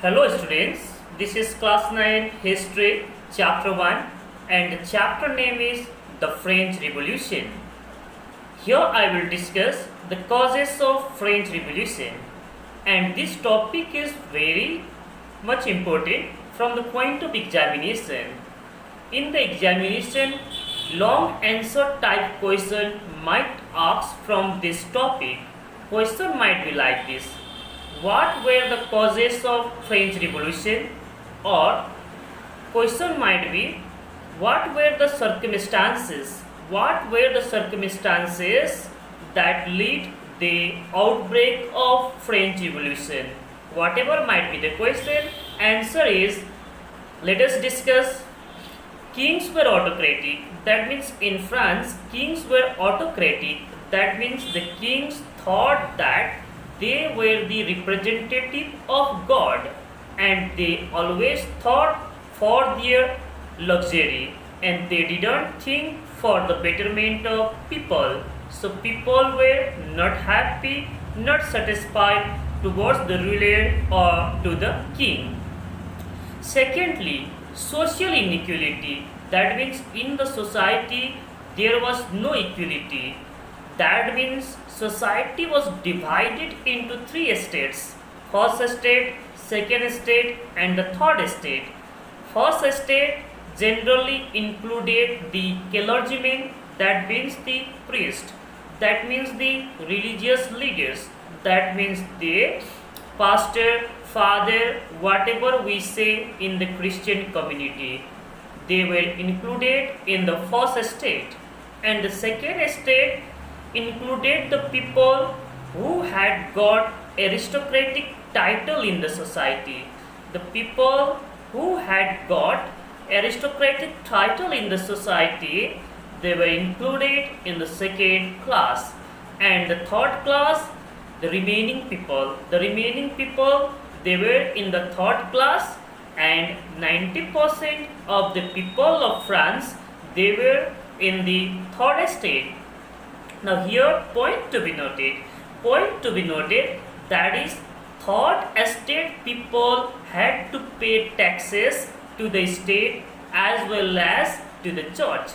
Hello students, this is class 9 history chapter 1 and the chapter name is the French Revolution. Here I will discuss the causes of French Revolution and this topic is very much important from the point of examination. In the examination, long answer type question might ask from this topic. Question might be like this: what were the causes of French Revolution? Or question might be, what were the circumstances? What were the circumstances that lead the outbreak of French Revolution? Whatever might be the question, answer is, let us discuss. Kings were autocratic. That means in France, kings were autocratic. That means the kings thought that they were the representative of God and they always thought for their luxury and they didn't think for the betterment of people. So people were not happy, not satisfied towards the ruler or to the king. Secondly, social inequality. That means in the society there was no equality. That means society was divided into three estates: first estate, second estate, and the third estate. First estate generally included the clergymen, that means the priest, that means the religious leaders, that means the pastor, father, whatever we say in the Christian community. They were included in the first estate, and the second estate included the people who had got aristocratic title in the society. The people who had got aristocratic title in the society, they were included in the second class. And the third class, the remaining people. The remaining people, they were in the third class, and 90% of the people of France, they were in the third estate. Now here point to be noted that is, third estate people had to pay taxes to the state as well as to the church.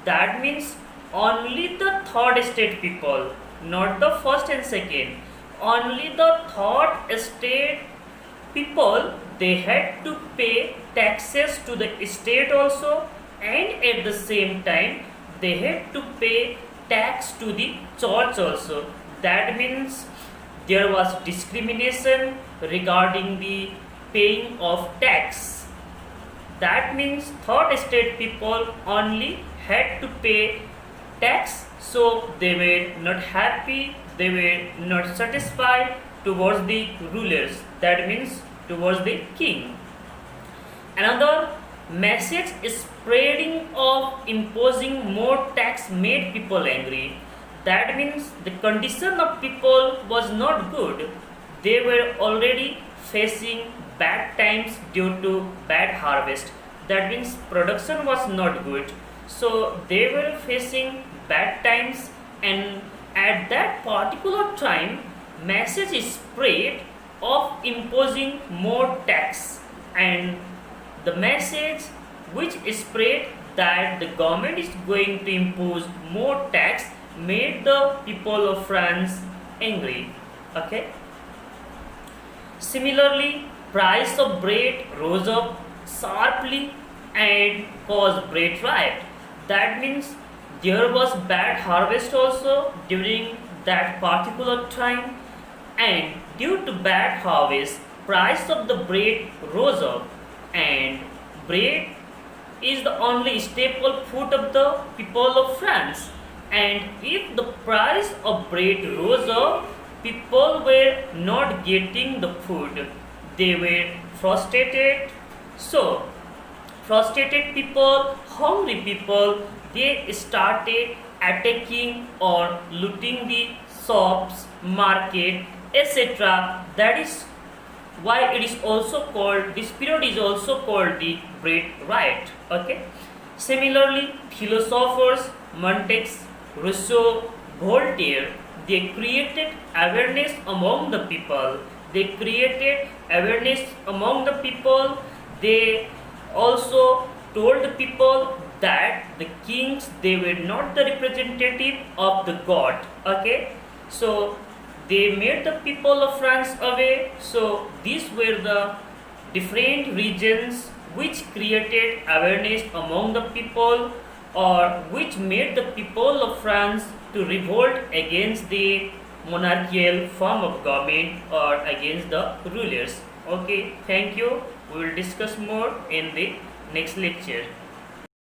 That means only the third estate people, not the first and second, only the third estate people, they had to pay taxes to the state also, and at the same time they had to pay tax to the church also. That means there was discrimination regarding the paying of tax. That means third estate people only had to pay tax, so they were not happy, they were not satisfied towards the rulers, that means towards the king. Another message is spreading of imposing more tax made people angry. That means the condition of people was not good. They were already facing bad times due to bad harvest. That means production was not good. So they were facing bad times, and at that particular time message is spread of imposing more tax, and the message which is spread that the government is going to impose more tax made the people of France angry. Okay. Similarly, price of bread rose up sharply and caused bread riot. That means there was bad harvest also during that particular time, and due to bad harvest, price of the bread rose up, and bread is the only staple food of the people of France. And if the price of bread rose up, people were not getting the food. They were frustrated. So, frustrated people, hungry people, they started attacking or looting the shops, market, etc. That is why it is also called, this period is also called the bread riot. Okay. Similarly, philosophers Montaigne, Rousseau, Voltaire, they created awareness among the people they created awareness among the people. They also told the people that the kings, they were not the representative of the god. Okay, so they made the people of France away. So these were the different regions which created awareness among the people, or which made the people of France to revolt against the monarchical form of government or against the rulers. Okay, thank you. We will discuss more in the next lecture.